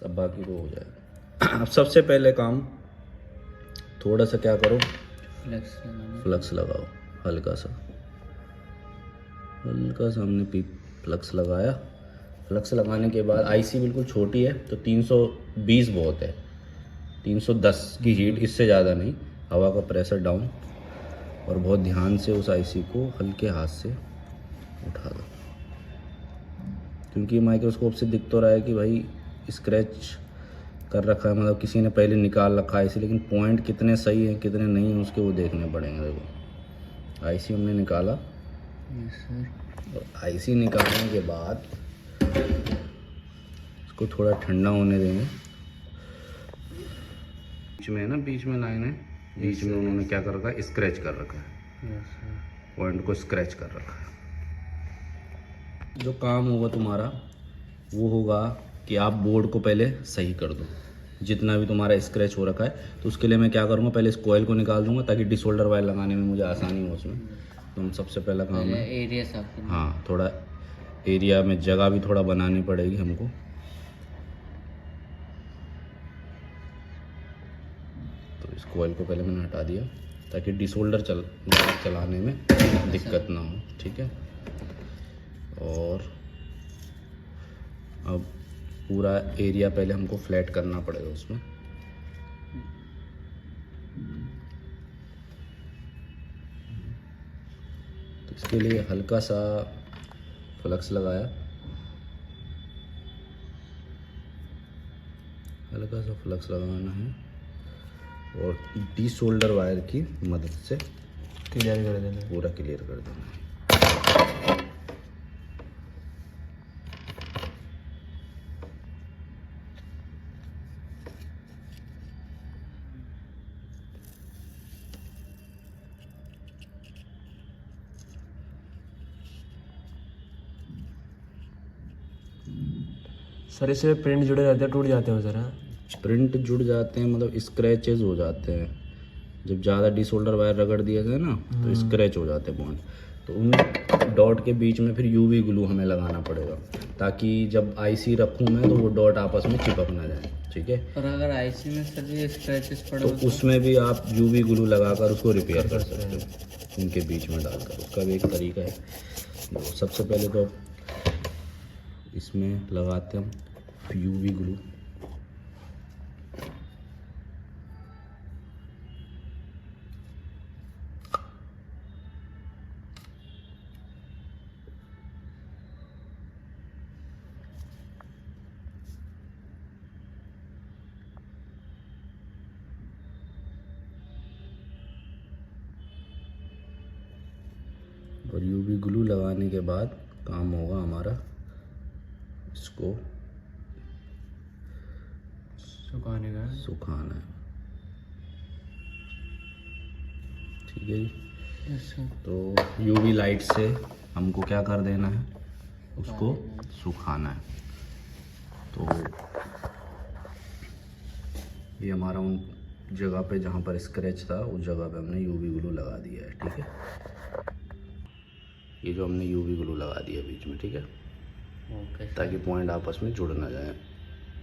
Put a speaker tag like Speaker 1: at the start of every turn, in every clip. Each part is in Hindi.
Speaker 1: सब बाकी तो हो जाएगा। अब सबसे पहले काम थोड़ा सा क्या करो, फ्लक्स लगाओ, हल्का सा हमने फ्लक्स लगाया। फ्लक्स लगाने के बाद आईसी बिल्कुल छोटी है तो 320 बहुत है, 310 की हीट, इससे ज़्यादा नहीं। हवा का प्रेशर डाउन, और बहुत ध्यान से उस आईसी को हल्के हाथ से उठा दो, क्योंकि माइक्रोस्कोप से दिख तो रहा है कि भाई स्क्रैच कर रखा है, मतलब किसी ने पहले निकाल रखा है इसे, लेकिन पॉइंट कितने सही हैं कितने नहीं हैं उसके वो देखने पड़ेंगे। देखो आईसी हमने निकाला, और आईसी निकालने के बाद इसको थोड़ा ठंडा होने देंगे। बीच में है ना, बीच में लाइन है, बीच में उन्होंने क्या कर रखा है, स्क्रैच कर रखा है, पॉइंट को स्क्रैच कर रखा है। जो काम होगा तुम्हारा वो होगा कि आप बोर्ड को पहले सही कर दो, जितना भी तुम्हारा स्क्रैच हो रखा है। तो उसके लिए मैं क्या करूँगा, पहले इस कॉइल को निकाल दूंगा ताकि डिसोल्डर वायर लगाने में मुझे आसानी हो उसमें। तो सबसे पहला काम है
Speaker 2: एरिया साफ करना।
Speaker 1: हाँ, थोड़ा एरिया में जगह भी थोड़ा बनानी पड़ेगी हमको। तो इस कॉइल को पहले मैंने हटा दिया ताकि डिसोल्डर चलाने में दिक्कत ना हो, ठीक है। और अब पूरा एरिया पहले हमको फ्लैट करना पड़ेगा उसमें। तो इसके लिए हल्का सा फ्लक्स लगाया, हल्का सा फ्लक्स लगाना है, और डिसोल्डर वायर की मदद से
Speaker 3: क्लियर कर देना,
Speaker 1: पूरा क्लियर कर देना है।
Speaker 3: सर इससे प्रिंट जुड़े रहते हैं, टूट जाते हैं सर? हाँ,
Speaker 1: प्रिंट जुड़ जाते हैं, मतलब स्क्रैचेस हो जाते हैं जब ज़्यादा डिसोल्डर वायर रगड़ दिए गए ना, तो स्क्रैच हो जाते हैं पॉइंट। तो उन डॉट के बीच में फिर यूवी ग्लू हमें लगाना पड़ेगा, ताकि जब आईसी रखूँ मैं तो वो डॉट आपस में चिपक ना जाए, ठीक है।
Speaker 2: और अगर आईसी में सर ये स्क्रैचेस पड़े
Speaker 1: तो उसमें भी आप यूवी ग्लू लगाकर उसको रिपेयर कर सकते हो, इनके बीच में डालकर। उसका भी एक तरीका है। तो सबसे पहले तो इसमें लगाते हम यूवी ग्लू। और यूवी ग्लू लगाने के बाद काम होगा हमारा इसको सुखाना है, ठीक है जी। तो यूवी लाइट से हमको क्या कर देना है, उसको सुखाना है। तो ये हमारा उन जगह पे जहाँ पर स्क्रैच था उस जगह पे हमने यूवी ग्लू लगा दिया है, ठीक है। ये जो हमने यूवी ग्लू लगा दिया बीच में, ठीक है, ताकि पॉइंट आपस में जुड़ ना जाए।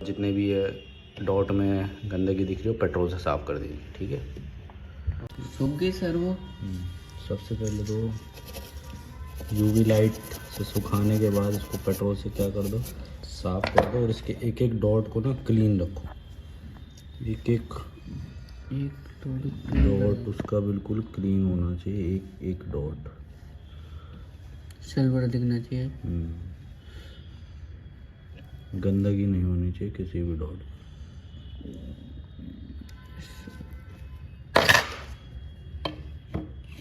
Speaker 1: जितने भी ये डॉट में गंदगी दिख रही हो पेट्रोल से साफ़ कर दीजिए, ठीक है।
Speaker 2: सूख गई सर वो?
Speaker 1: सबसे पहले तो यूवी लाइट से सुखाने के बाद इसको पेट्रोल से क्या कर दो, साफ़ कर दो। और इसके एक एक डॉट को ना क्लीन रखो, एक एक डॉट उसका बिल्कुल क्लीन होना चाहिए, एक एक डॉट
Speaker 2: सिल्वर दिखना चाहिए।
Speaker 1: गंदगी नहीं होनी चाहिए किसी भी डॉट।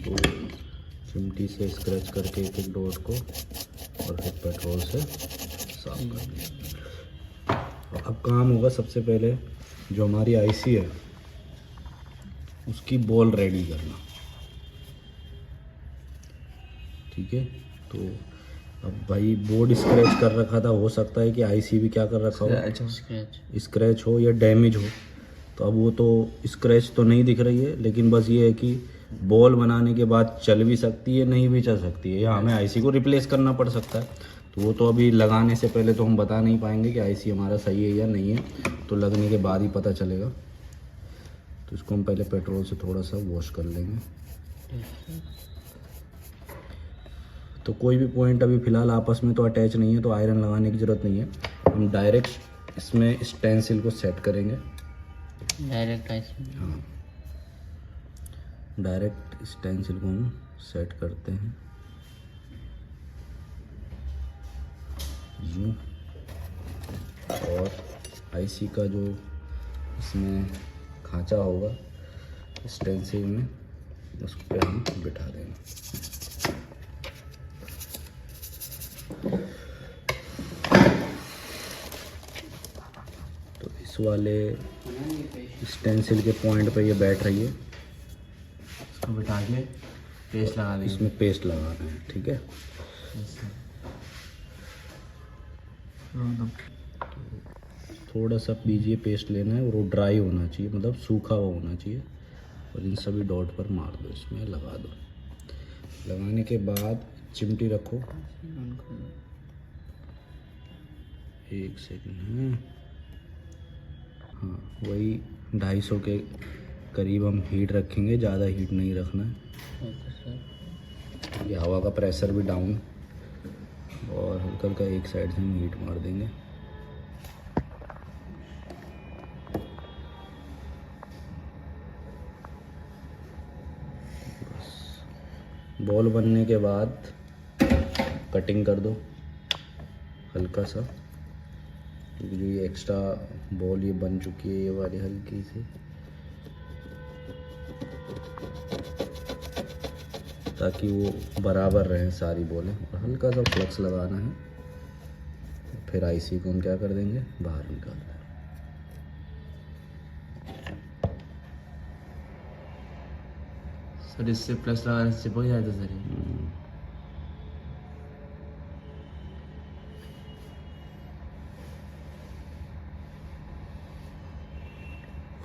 Speaker 1: तो चिमटी से स्क्रैच करके एक एक डॉट को और फिर पेट्रोल से साफ कर दिया। अब काम होगा सबसे पहले जो हमारी आईसी है उसकी बॉल रेडी करना, ठीक है। तो अब भाई बोर्ड स्क्रैच कर रखा था, हो सकता है कि आईसी भी क्या कर रखा हो, स्क्रैच हो या डैमेज हो। तो अब वो तो स्क्रैच तो नहीं दिख रही है, लेकिन बस ये है कि बॉल बनाने के बाद चल भी सकती है, नहीं भी चल सकती है, या हमें आईसी को रिप्लेस करना पड़ सकता है। तो वो तो अभी लगाने से पहले तो हम बता नहीं पाएंगे कि आईसी हमारा सही है या नहीं है, तो लगने के बाद ही पता चलेगा। तो इसको हम पहले पेट्रोल से थोड़ा सा वॉश कर लेंगे। तो कोई भी पॉइंट अभी फ़िलहाल आपस में तो अटैच नहीं है, तो आयरन लगाने की ज़रूरत नहीं है। हम डायरेक्ट इसमें स्टेंसिल को सेट करेंगे।
Speaker 2: डायरेक्ट आईसी में।
Speaker 1: हाँ, डायरेक्ट स्टेंसिल को हम सेट करते हैं यूँ, और आईसी का जो इसमें खांचा होगा स्टेंसिल में, उस पर हम बिठा देंगे। तो इस वाले स्टेंसिल के पॉइंट पे ये बैठ रही है,
Speaker 3: इसको बिठा के पेस्ट लगा देंगे।
Speaker 1: इसमें पेस्ट लगाना है, ठीक है। थोड़ा सा पीजिए, पेस्ट लेना है और वो ड्राई होना चाहिए, मतलब सूखा हुआ होना चाहिए। और इन सभी डॉट पर मार दो, इसमें लगा दो। लगाने के बाद चिमटी रखो, 1 सेकंड। हाँ, वही 250 के करीब हम हीट रखेंगे, ज़्यादा हीट नहीं रखना है।
Speaker 2: Okay sir.
Speaker 1: ये हवा का प्रेशर भी डाउन, और हल्का हल्का एक साइड से हम हीट मार देंगे। बॉल बनने के बाद कटिंग कर दो हल्का सा, क्योंकि जो ये एक्स्ट्रा बॉल ये बन चुकी है, ये वाली हल्की सी, ताकि वो बराबर रहें सारी बॉलें। और हल्का सा फ्लक्स लगाना है, फिर आईसी को हम क्या कर देंगे, बाहर निकाल देंगे।
Speaker 3: सर इससे प्लस लगाने से चिपक जाता सर ये?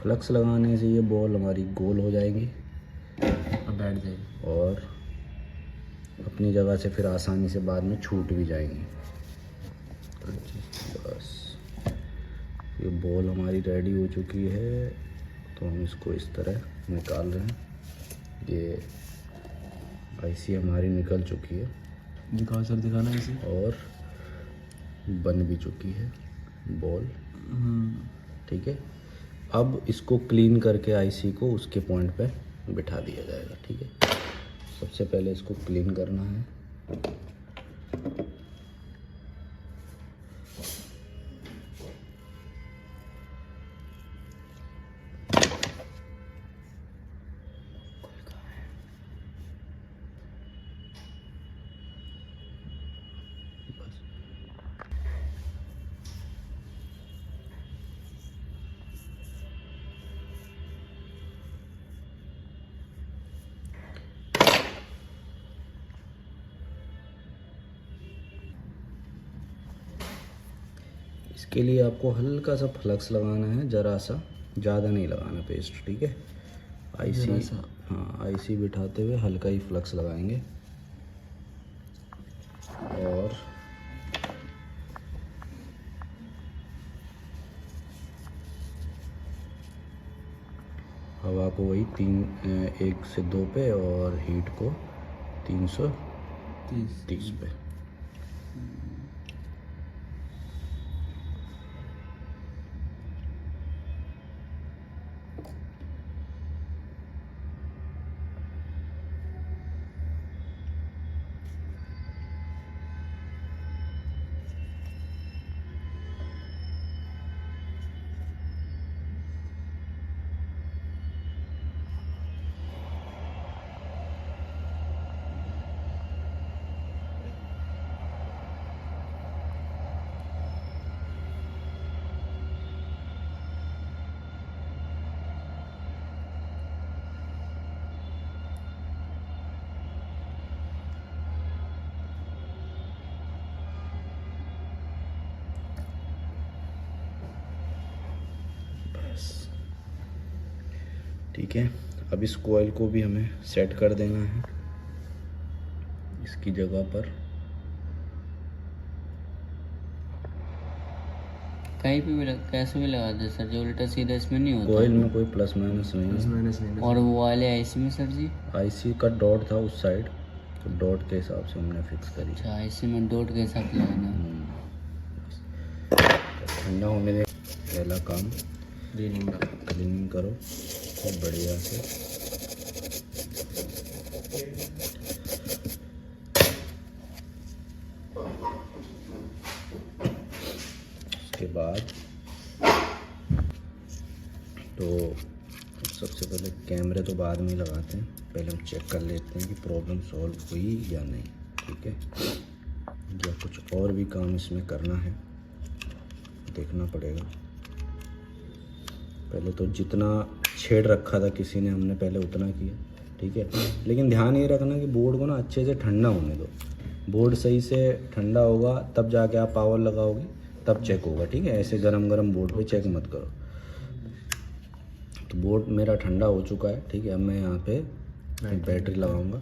Speaker 1: फ्लक्स लगाने से ये बॉल हमारी गोल हो जाएगी
Speaker 3: और बैठ जाएगी,
Speaker 1: और अपनी जगह से फिर आसानी से बाद में छूट भी जाएंगी। बस ये बॉल हमारी रेडी हो चुकी है, तो हम इसको इस तरह निकाल रहे हैं। ये आईसी हमारी निकल चुकी है
Speaker 3: दिखाओ सर, दिखाना इसे।
Speaker 1: और बन भी चुकी है बॉल, ठीक है। अब इसको क्लीन करके आईसी को उसके पॉइंट पे बिठा दिया जाएगा, ठीक है। सबसे पहले इसको क्लीन करना है। इसके लिए आपको हल्का सा फ्लक्स लगाना है, ज़रा सा, ज़्यादा नहीं लगाना पेस्ट, ठीक है। आईसी, हाँ, आईसी बिठाते हुए हल्का ही फ्लक्स लगाएंगे, और हवा को वही 1 से 2 पे, और हीट को 330 पे। ठीक है। अब इस कोयल को भी हमें सेट कर देना है इसकी जगह पर।
Speaker 2: कहीं पे भी कैसे भी लगा दे सर, जो उल्टा सीधा इसमें नहीं होता।
Speaker 1: कोयल में कोई प्लस माइनस नहीं है।
Speaker 3: मैंने नहीं
Speaker 2: और वो वाले आईसी में सर जी?
Speaker 1: आईसी का डॉट था उस साइड, तो डॉट के हिसाब से हमने फिक्स करी।
Speaker 2: अच्छा, आईसी में डॉट के साथ लगाना।
Speaker 1: ठंडा होने दे। पहला काम
Speaker 3: क्लीनिंग का।
Speaker 1: क्लीनिंग करो बहुत बढ़िया से। उसके बाद तो सबसे पहले कैमरे तो बाद में लगाते हैं, पहले हम चेक कर लेते हैं कि प्रॉब्लम सॉल्व हुई या नहीं। ठीक है, या कुछ और भी काम इसमें करना है देखना पड़ेगा। पहले तो जितना छेड़ रखा था किसी ने, हमने पहले उतना किया। ठीक है, लेकिन ध्यान ये रखना कि बोर्ड को ना अच्छे से ठंडा होने दो। बोर्ड सही से ठंडा होगा तब जाके आप पावर लगाओगे, तब चेक होगा। ठीक है, ऐसे गरम गरम बोर्ड पे चेक मत करो। तो बोर्ड मेरा ठंडा हो चुका है। ठीक है, अब मैं यहाँ पे बैटरी लगाऊंगा।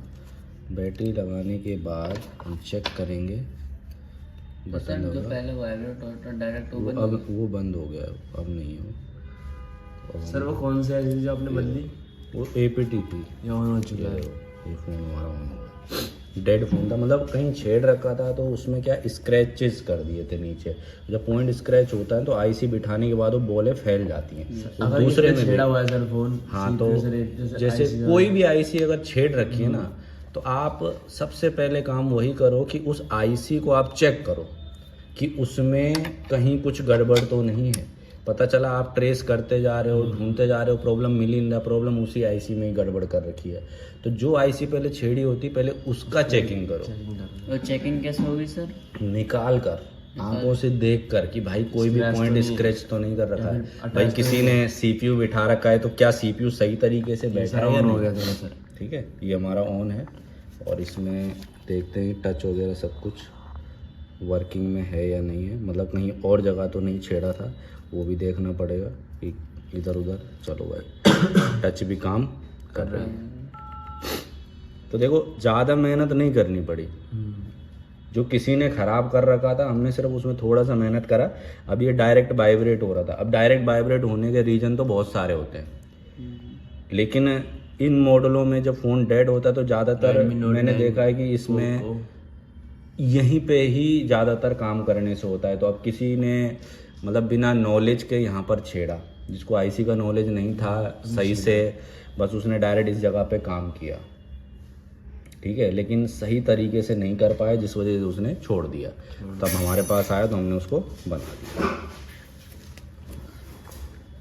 Speaker 1: बैटरी लगाने के बाद हम चेक करेंगे।
Speaker 2: तो सर जो पहले वायब्रेट होता डायरेक्ट ओपन,
Speaker 1: अब वो बंद हो गया, अब नहीं हो।
Speaker 3: सर वो कौन सा है जो आपने बदली?
Speaker 1: वो APT थी।
Speaker 3: ये ऑन हो चुका है।
Speaker 1: ये फ़ोन हमारा ऑन डेड फ़ोन था, मतलब कहीं छेड़ रखा था तो उसमें क्या स्क्रैचेस कर दिए थे नीचे। जब पॉइंट स्क्रैच होता है तो आईसी बिठाने के बाद वो बॉलें फैल जाती हैं। तो
Speaker 3: अगर
Speaker 1: दूसरे
Speaker 3: इसमें
Speaker 1: में
Speaker 3: छेड़ा हुआ है सर फोन,
Speaker 1: हाँ, तो जैसे
Speaker 3: IC
Speaker 1: कोई भी आईसी अगर छेड़ रखी है ना, तो आप सबसे पहले काम वही करो कि उस आईसी को आप चेक करो कि उसमें कहीं कुछ गड़बड़ तो नहीं है। पता चला आप ट्रेस करते जा रहे हो, ढूंढते जा रहे हो, प्रॉब्लम मिल ही नहीं रहा, प्रॉब्लम उसी आईसी में ही गड़बड़ कर रखी है। तो जो आईसी पहले छेड़ी होती पहले उसका चेकिंग करो।
Speaker 2: और चेकिंग कैसे होगी सर?
Speaker 1: निकाल कर, आंखों से देख कर कि भाई कोई भी पॉइंट स्क्रैच तो नहीं कर रखा है। भाई किसी ने CPU बिठा रखा है तो क्या CPU सही तरीके से बैठा है या
Speaker 3: ऑन हो गया
Speaker 1: नहीं।
Speaker 3: थोड़ा सर।
Speaker 1: ठीक है, ये हमारा ऑन है और इसमें देखते हैं टच वगैरह सब कुछ वर्किंग में है या नहीं है, मतलब कहीं और जगह तो नहीं छेड़ा था, वो भी देखना पड़ेगा कि इधर उधर। चलो भाई टच भी काम कर रहे हैं। तो देखो ज़्यादा मेहनत नहीं करनी पड़ी। जो किसी ने ख़राब कर रखा था हमने सिर्फ उसमें थोड़ा सा मेहनत करा। अब ये डायरेक्ट वाइब्रेट हो रहा था। अब डायरेक्ट वाइब्रेट होने के रीज़न तो बहुत सारे होते हैं, लेकिन इन मॉडलों में जब फ़ोन डेड होता है तो ज़्यादातर मैंने देखा है कि इसमें यहीं पे ही ज़्यादातर काम करने से होता है। तो अब किसी ने मतलब बिना नॉलेज के यहाँ पर छेड़ा, जिसको आईसी का नॉलेज नहीं था सही से, बस उसने डायरेक्ट इस जगह पे काम किया। ठीक है, लेकिन सही तरीके से नहीं कर पाया जिस वजह से उसने छोड़ दिया। तब हमारे पास आया तो हमने उसको बना दिया।